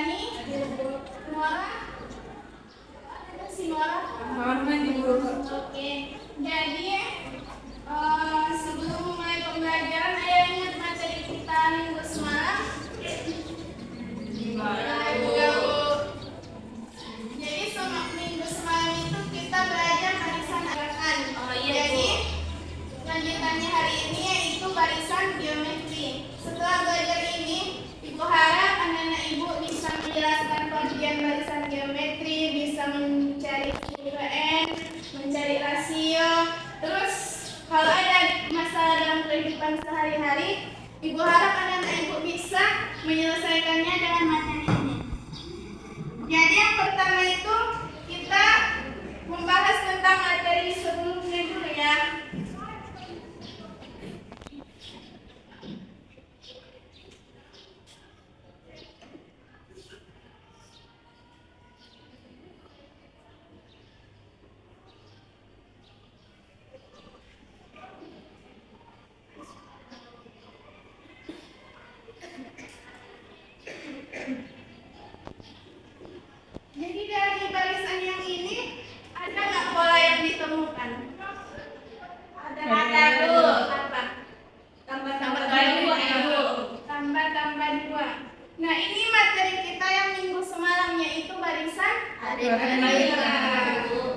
Dani, Nora, si Nora. Oke, jadi sebelum mulai pembelajaran, ayo ingat materi kita minggu semalam. Jadi minggu semalam itu kita belajar barisan gerakan. Jadi lanjutannya hari ini yaitu barisan geometri. Setelah belajar ini, Ibu harap anak-anak Ibu bisa menjelaskan pengertian barisan geometri, bisa mencari UN, mencari rasio. Terus kalau ada masalah dalam kehidupan sehari-hari, Ibu harap anak-anak Ibu bisa menyelesaikannya dengan materi ini. Jadi yang pertama itu kita membahas tentang materi sebelumnya dulu ya. Jadi dari barisan yang ini ada nggak pola yang ditemukan? Ada dulu. Apa? Tambah dua. Nah ini materi kita yang minggu semalam yaitu barisan.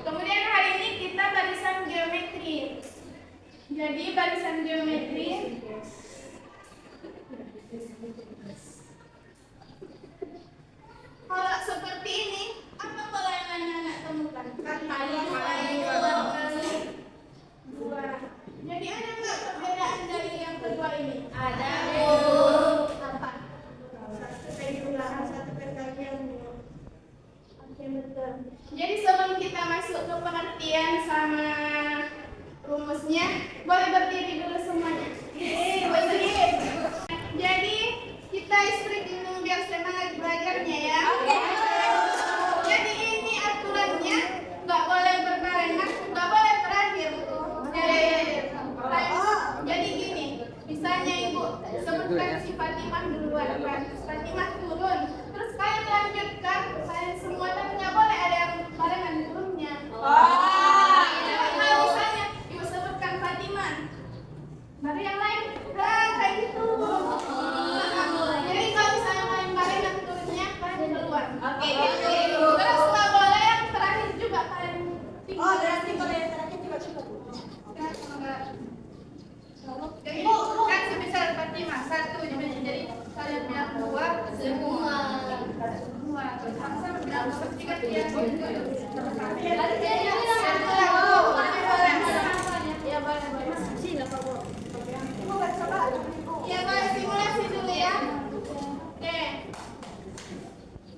Kemudian hari ini kita barisan geometri. Jadi barisan geometri. Kalau seperti ini, apa pola yang anak-anak temukan? Dua. Jadi ada nggak perbedaan dari yang kedua ini? Ada. Apa? Satu pengulangan, satu perkalian. Oke, betul. Jadi sebelum kita masuk ke pengertian sama rumusnya, boleh berdiri dulu semuanya. Berdiri. Jadi kita istirahat dulu biar semangat belajarnya ya. Jadi ini aturannya nggak boleh berbarengan, nggak boleh terakhir. Jadi gini, misalnya Ibu sebutkan si Fatimah duluan kan, Fatimah turun, terus kalian lanjutkan, kalian semua tapi nggak boleh ada yang barengan turunnya. Kalau misalnya Ibu sebutkan Fatimah, baru yang lain, kayak gitu. Jadi kalau misalnya kalian barengan turunnya, kalian keluar. Oke. Terus nggak boleh yang terakhir juga kalian tinggal. Oh, berarti kalau yang terakhir juga cukup. Jadi kan sebesar Fatimah satu, jadi kalian bilang dua semua. Sama-sama bilang tiga dia. Ya boleh. Sini Pak Bu. Ya boleh simulasi dulu ya. Oke.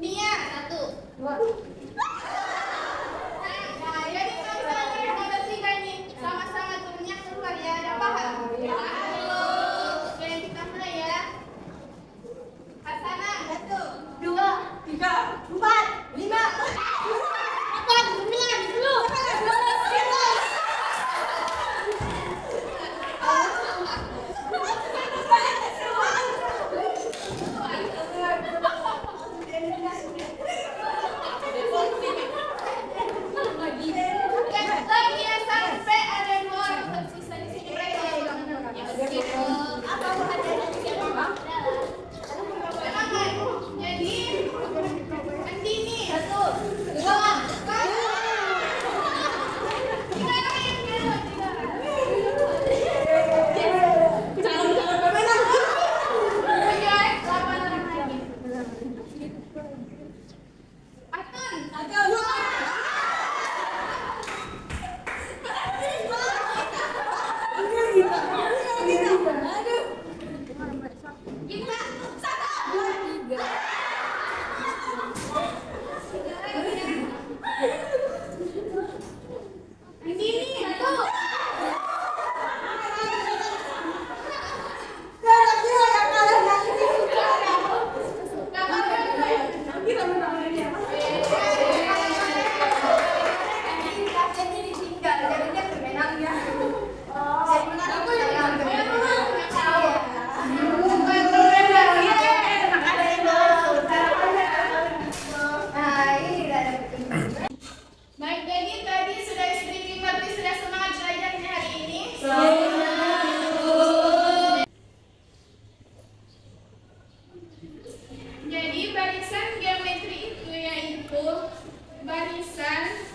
Nia 1, 2. Nah, jadi kalau misalnya mereka bertiga ini sama-sama turunnya keluar ya, ada paham? Oke, kita mulai ya. Hasanah 1, 2, 3, 4, 5. Apa lagi 9 dulu? barisan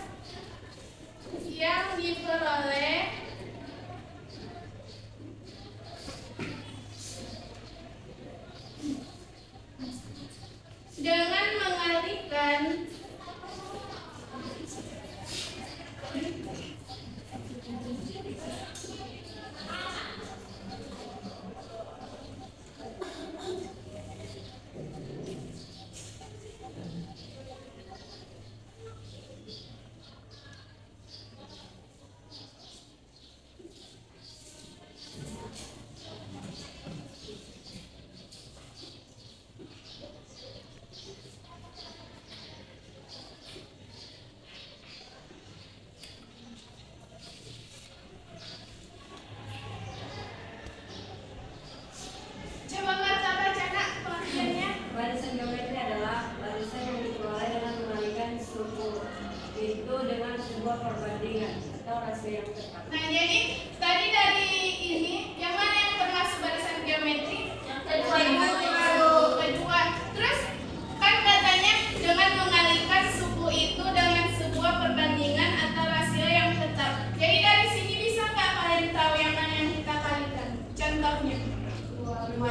yang diperoleh dengan mengalihkan barisan geometri adalah barisan yang diperoleh dengan mengalihkan suku itu dengan sebuah perbandingan atau rasio yang tepat. Nah, jadi tadi dari ini yang mana yang termasuk barisan geometri? Kedua. Terus kan katanya dengan mengalihkan suku itu dengan sebuah perbandingan atau rasio yang tetap. Jadi dari sini bisa nggak kalian tahu yang mana yang kita kalikan? Contohnya. 2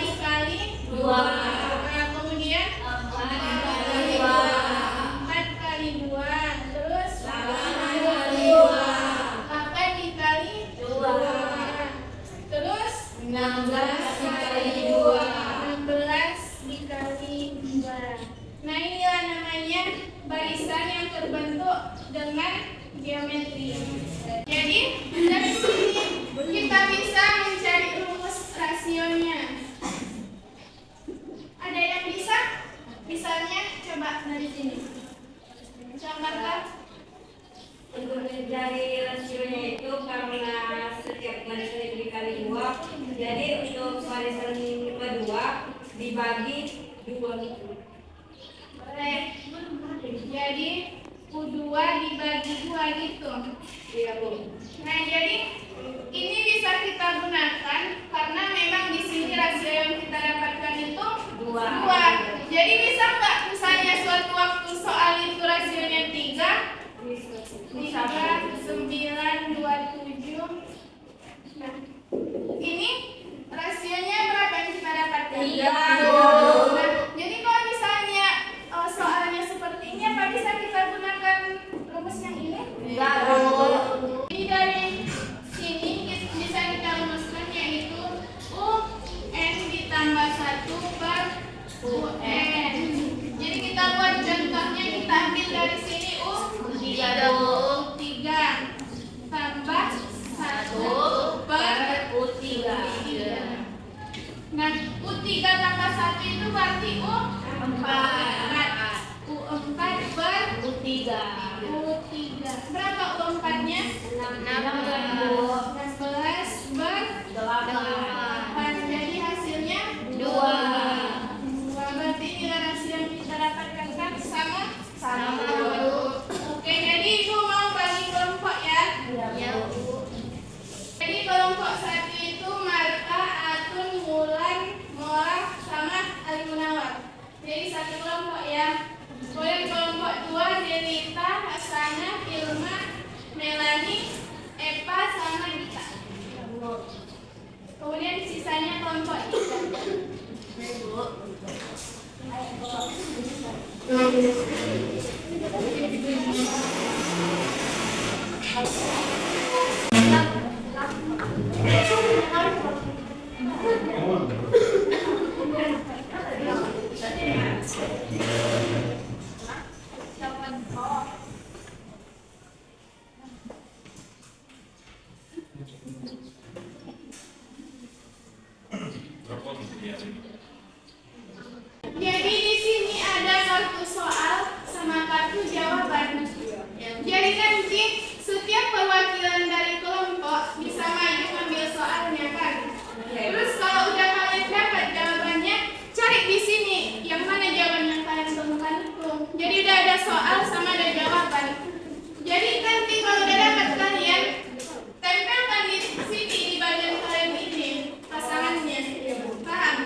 dikali 2. Nah, kemudian 4 kali 2. Terus 8 dikali 2. Terus 16 dikali 2. 16 dikali 2. Nah, inilah namanya barisan yang terbentuk dengan geometri. Jadi dari sini kita bisa mencari rumus rasionya. Ada yang bisa? Misalnya coba dari sini. Contohkan. Untuk mencari rasionya itu karena setiap barisan itu dikali 2, jadi untuk barisan kedua dibagi 2 gitu. Boleh. Jadi U2 dibagi 2 gitu. Iya, Bu. Nah, jadi ini bisa kita gunakan karena memang di sini rasio yang kita dapatkan itu 2. Jadi bisa nggak misalnya suatu waktu soal itu rasionya 3, 9, 27. Nah, ini rasionya berapa yang kita dapatkan? 3. Nah, jadi kalau misalnya soalnya seperti ini, apa bisa kita gunakan rumus yang ini? Ini dari sini bisa kita rumuskan yaitu UN ditambah 1 per UN. Jadi kita buat contohnya, kita ambil dari sini U3 tambah 1 per U3. Nah, U3 tambah 1 itu berarti U4. U4 per U3. Berapa U4-nya? 16 ber 8. Jadi hasilnya 2. Berarti nilai rasio yang kita dapatkan kan sama? Oke, jadi Ibu mau bagi kelompok ya? Jadi kelompok 1 itu Marta, Atun, Mulan, Mora, sama Ali Munawar. Jadi 1 kelompok ya. Kemudian kelompok 2 Delita, Hasanah, Ilma, Melani, Eva, sama Gita. Kemudian sisanya kelompok 3. Jadi di sini ada kartu soal sama kartu jawaban. Jadi nanti setiap perwakilan dari kelompok bisa maju ambil soalnya kan. Terus kalau udah kalian dapat jawabannya, cari di sini yang mana jawaban yang kalian temukan itu. Jadi udah ada soal sama ada jawaban. Jadi nanti kalau udah dapat kalian tempelkan di sini di bagian kalian ini pasangannya. Paham?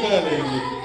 Bukan ini.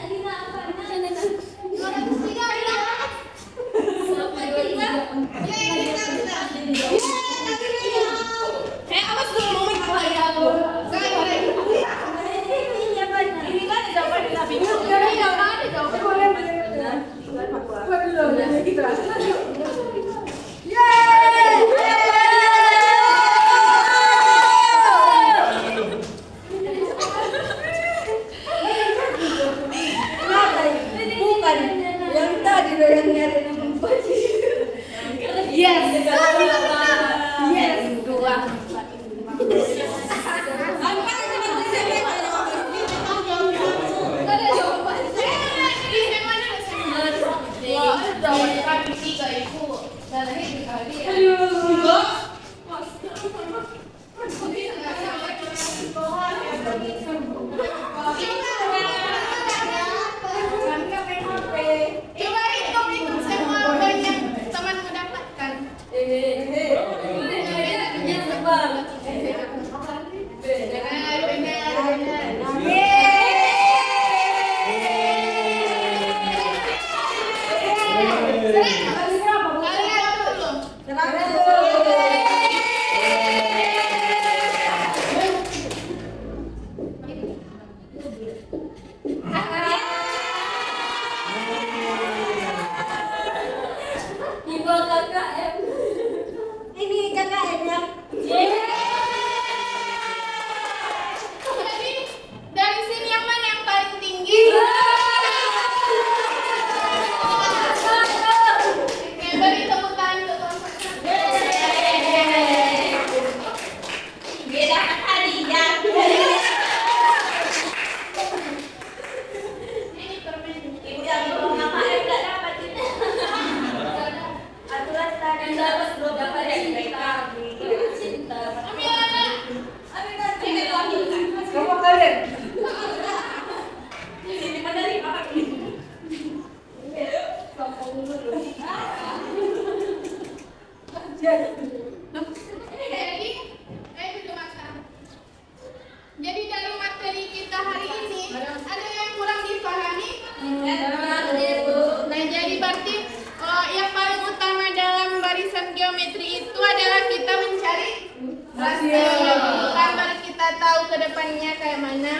Kan baru kita tahu ke depannya kayak mana.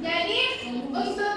Jadi untuk